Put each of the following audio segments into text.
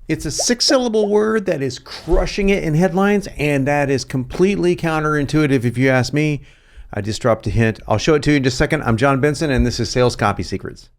It's a 6-syllable word that is crushing it in headlines, and that is completely counterintuitive if you ask me. I just dropped a hint. I'll show it to you in just a second. I'm John Benson, and this is Sales Copy Secrets.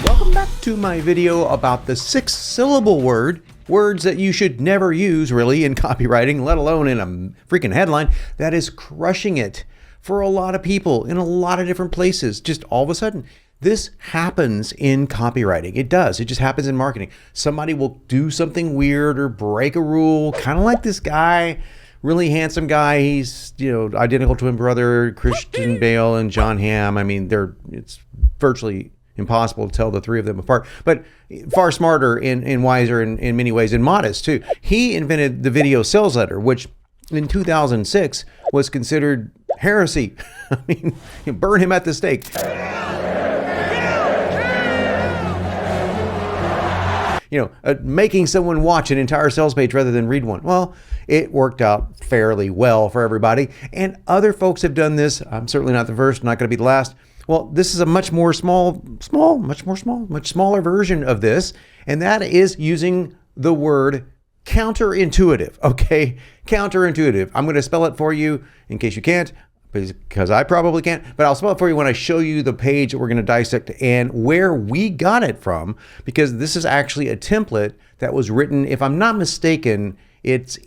Welcome back to my video about the 6-syllable word. Words that you should never use, really, in copywriting, let alone in a freaking headline, that is crushing it for a lot of people in a lot of different places. Just all of a sudden, this happens in copywriting. It does. It just happens in marketing. Somebody will do something weird or break a rule, kind of like this guy, really handsome guy. He's, identical twin brother, Christian Bale and John Hamm. I mean, it's virtually impossible to tell the three of them apart, but far smarter and wiser in many ways, and modest too. He invented the video sales letter, which in 2006 was considered heresy. I mean, burn him at the stake. Making someone watch an entire sales page rather than read one. Well, it worked out fairly well for everybody, and other folks have done this. I'm certainly not the first, not going to be the last. Well, this is a much smaller version of this, and that is using the word counterintuitive, okay? Counterintuitive. I'm going to spell it for you in case you can't, because I probably can't, but I'll spell it for you when I show you the page that we're going to dissect and where we got it from, because this is actually a template that was written, if I'm not mistaken, it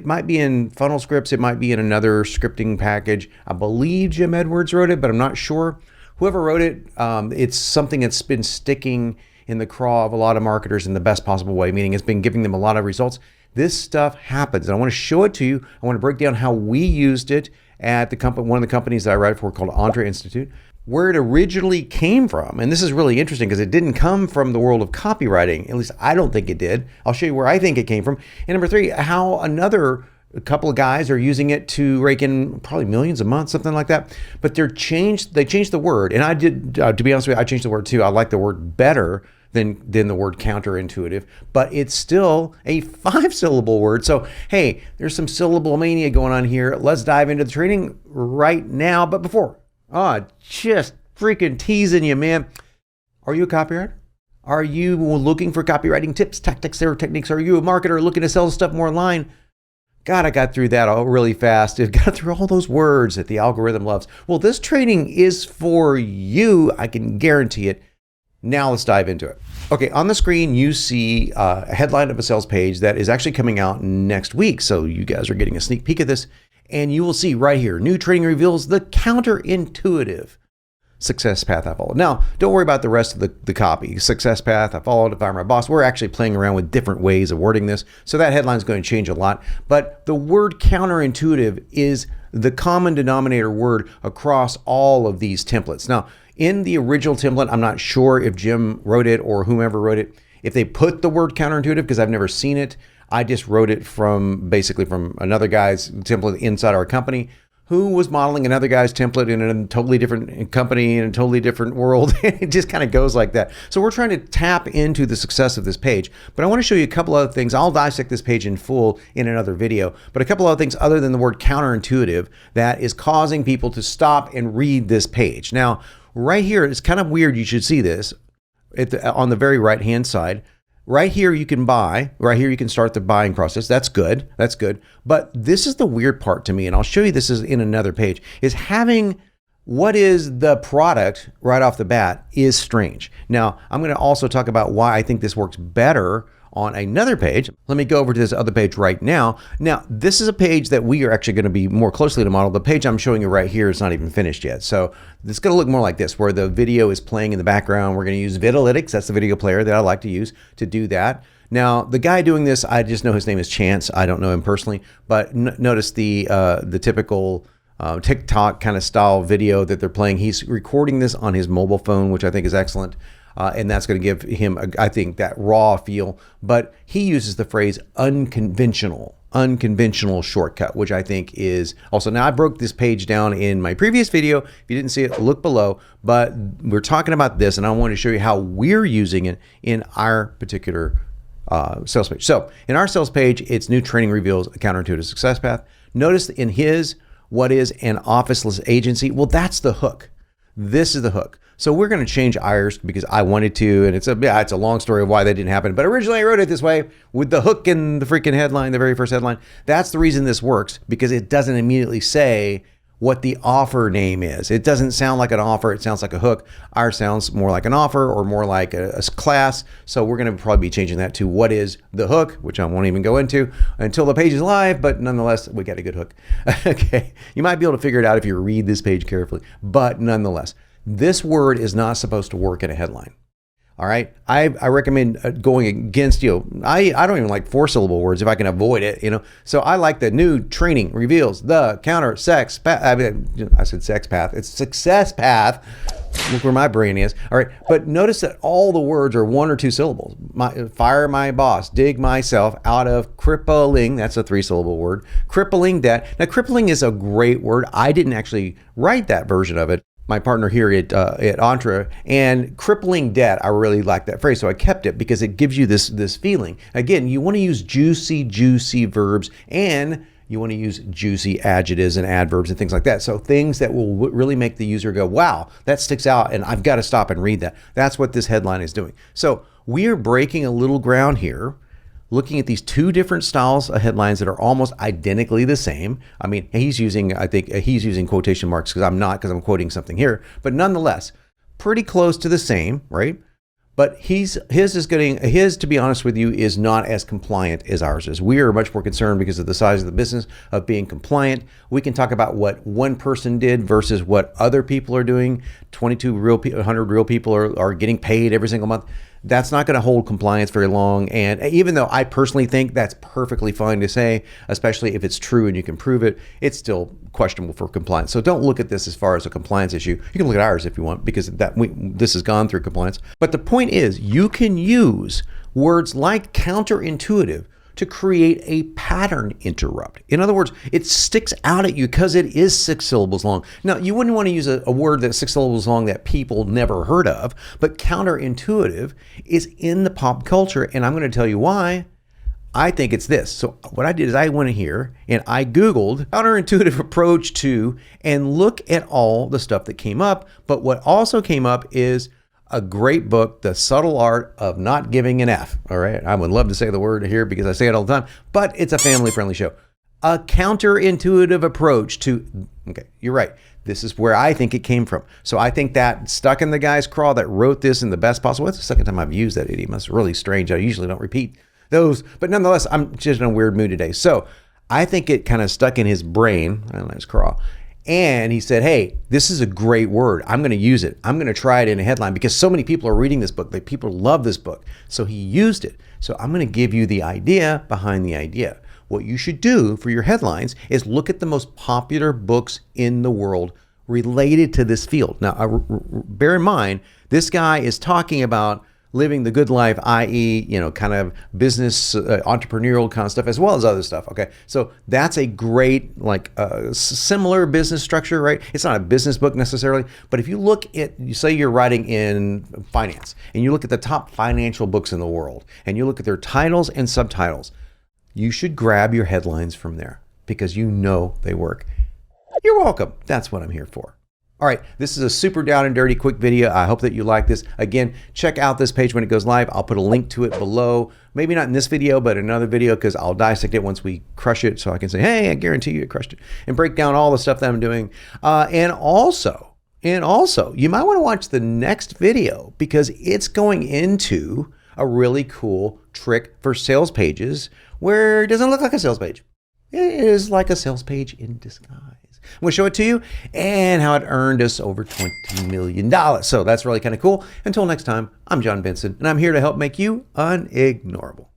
might be in Funnel Scripts. It might be in another scripting package. I believe Jim Edwards wrote it, but I'm not sure. Whoever wrote it, it's something that's been sticking in the craw of a lot of marketers in the best possible way, meaning it's been giving them a lot of results. This stuff happens, and I want to show it to you. I want to break down how we used it at one of the companies that I write for called Andre Institute, where it originally came from. And this is really interesting because it didn't come from the world of copywriting. At least I don't think it did. I'll show you where I think it came from. And number three, how a couple of guys are using it to rake in probably millions a month, something like that. But they changed the word. And I did, to be honest with you, I changed the word too. I like the word better than the word counterintuitive, but it's still a 5-syllable word. So, hey, there's some syllable mania going on here. Let's dive into the training right now. But before, just freaking teasing you, man. Are you a copywriter? Are you looking for copywriting tips, tactics, or techniques? Are you a marketer looking to sell stuff more online? God, I got through that all really fast. It got through all those words that the algorithm loves. Well, this training is for you. I can guarantee it. Now let's dive into it. Okay, on the screen, you see a headline of a sales page that is actually coming out next week. So you guys are getting a sneak peek of this. And you will see right here, new training reveals the counterintuitive success path I followed. Now, don't worry about the rest of the copy. Success path I followed, if I'm my boss. We're actually playing around with different ways of wording this. So that headline is going to change a lot. But the word counterintuitive is the common denominator word across all of these templates. Now, in the original template, I'm not sure if Jim wrote it or whomever wrote it, if they put the word counterintuitive, because I've never seen it. I just wrote it from another guy's template inside our company who was modeling another guy's template in a totally different company in a totally different world. It just kind of goes like that. So we're trying to tap into the success of this page, but I want to show you a couple other things. I'll dissect this page in full in another video, but a couple other things other than the word counterintuitive that is causing people to stop and read this page. Now, right here, it's kind of weird. You should see this on the very right-hand side. Right here you can buy, right here you can start the buying process. That's good, that's good. But this is the weird part to me, and I'll show you this is in another page, is having what is the product right off the bat is strange. Now, I'm gonna also talk about why I think this works better on another page. Let me go over to this other page right now. Now, this is a page that we are actually going to be more closely to model. The page I'm showing you right here is not even finished yet. So it's going to look more like this, where the video is playing in the background. We're going to use Vidalytics. That's the video player that I like to use to do that. Now, the guy doing this, I just know his name is Chance. I don't know him personally, but notice the typical TikTok kind of style video that they're playing. He's recording this on his mobile phone, which I think is excellent. And that's going to give him, I think, that raw feel. But he uses the phrase unconventional shortcut, which I think is also. Now, I broke this page down in my previous video. If you didn't see it, look below. But we're talking about this, and I want to show you how we're using it in our particular sales page. So in our sales page, it's new training reveals a counterintuitive success path. Notice in his, what is an officeless agency? Well, that's the hook. This is the hook. So we're going to change ours because I wanted to, and it's a long story of why that didn't happen. But originally I wrote it this way with the hook in the freaking headline, the very first headline. That's the reason this works, because it doesn't immediately say what the offer name is. It doesn't sound like an offer. It sounds like a hook. Ours sounds more like an offer or more like a class. So we're going to probably be changing that to what is the hook, which I won't even go into until the page is live. But nonetheless, we got a good hook. Okay. You might be able to figure it out if you read this page carefully. But nonetheless, this word is not supposed to work in a headline. All right. I recommend going against, I don't even like 4-syllable words if I can avoid it, So I like the new training reveals the counter sex path. I said sex path. It's success path. Look where my brain is. All right. But notice that all the words are 1 or 2 syllables. Fire my boss, dig myself out of crippling. That's a 3-syllable word. Crippling debt. Now, crippling is a great word. I didn't actually write that version of it. My partner here at Entre, and crippling debt, I really like that phrase, so I kept it because it gives you this feeling. Again, you want to use juicy verbs, and you want to use juicy adjectives and adverbs and things like that. So things that will really make the user go, wow, that sticks out, and I've got to stop and read that. That's what this headline is doing. So we are breaking a little ground here, looking at these 2 different styles of headlines that are almost identically the same. I mean, I think he's using quotation marks because I'm not, because I'm quoting something here, but nonetheless, pretty close to the same, right? But his, to be honest with you, is not as compliant as ours is. We are much more concerned because of the size of the business of being compliant. We can talk about what one person did versus what other people are doing. 100 real people are getting paid every single month. That's not going to hold compliance very long. And even though I personally think that's perfectly fine to say, especially if it's true and you can prove it, it's still questionable for compliance. So don't look at this as far as a compliance issue. You can look at ours if you want, because this has gone through compliance. But the point is, you can use words like counterintuitive to create a pattern interrupt. In other words, it sticks out at you because it is 6 syllables long. Now, you wouldn't want to use a word that's 6 syllables long that people never heard of, but counterintuitive is in the pop culture, and I'm going to tell you why. I think it's this. So what I did is I went in here and I Googled counterintuitive approach to, and look at all the stuff that came up. But what also came up is a great book, The Subtle Art of Not Giving an F. All right. I would love to say the word here because I say it all the time, but it's a family-friendly show. A counterintuitive approach to, okay, you're right. This is where I think it came from. So I think that stuck in the guy's craw that wrote this in the best possible way. It's the second time I've used that idiom. That's really strange. I usually don't repeat those, but nonetheless, I'm just in a weird mood today. So I think it kind of stuck in his brain, I don't know, his craw. And he said, hey, this is a great word. I'm going to use it. I'm going to try it in a headline because so many people are reading this book. People love this book. So he used it. So I'm going to give you the idea behind the idea. What you should do for your headlines is look at the most popular books in the world related to this field. Now, bear in mind, this guy is talking about living the good life, i.e., kind of business, entrepreneurial kind of stuff, as well as other stuff. Okay. So that's a great, similar business structure, right? It's not a business book necessarily, but if you look at, you say you're writing in finance and you look at the top financial books in the world and you look at their titles and subtitles, you should grab your headlines from there because they work. You're welcome. That's what I'm here for. All right, this is a super down and dirty quick video. I hope that you like this. Again, check out this page when it goes live. I'll put a link to it below. Maybe not in this video, but another video, because I'll dissect it once we crush it so I can say, hey, I guarantee you it crushed it, and break down all the stuff that I'm doing. And also, you might want to watch the next video because it's going into a really cool trick for sales pages where it doesn't look like a sales page. It is like a sales page in disguise. I'm going to show it to you and how it earned us over $20 million. So that's really kind of cool. Until next time, I'm John Benson, and I'm here to help make you unignorable.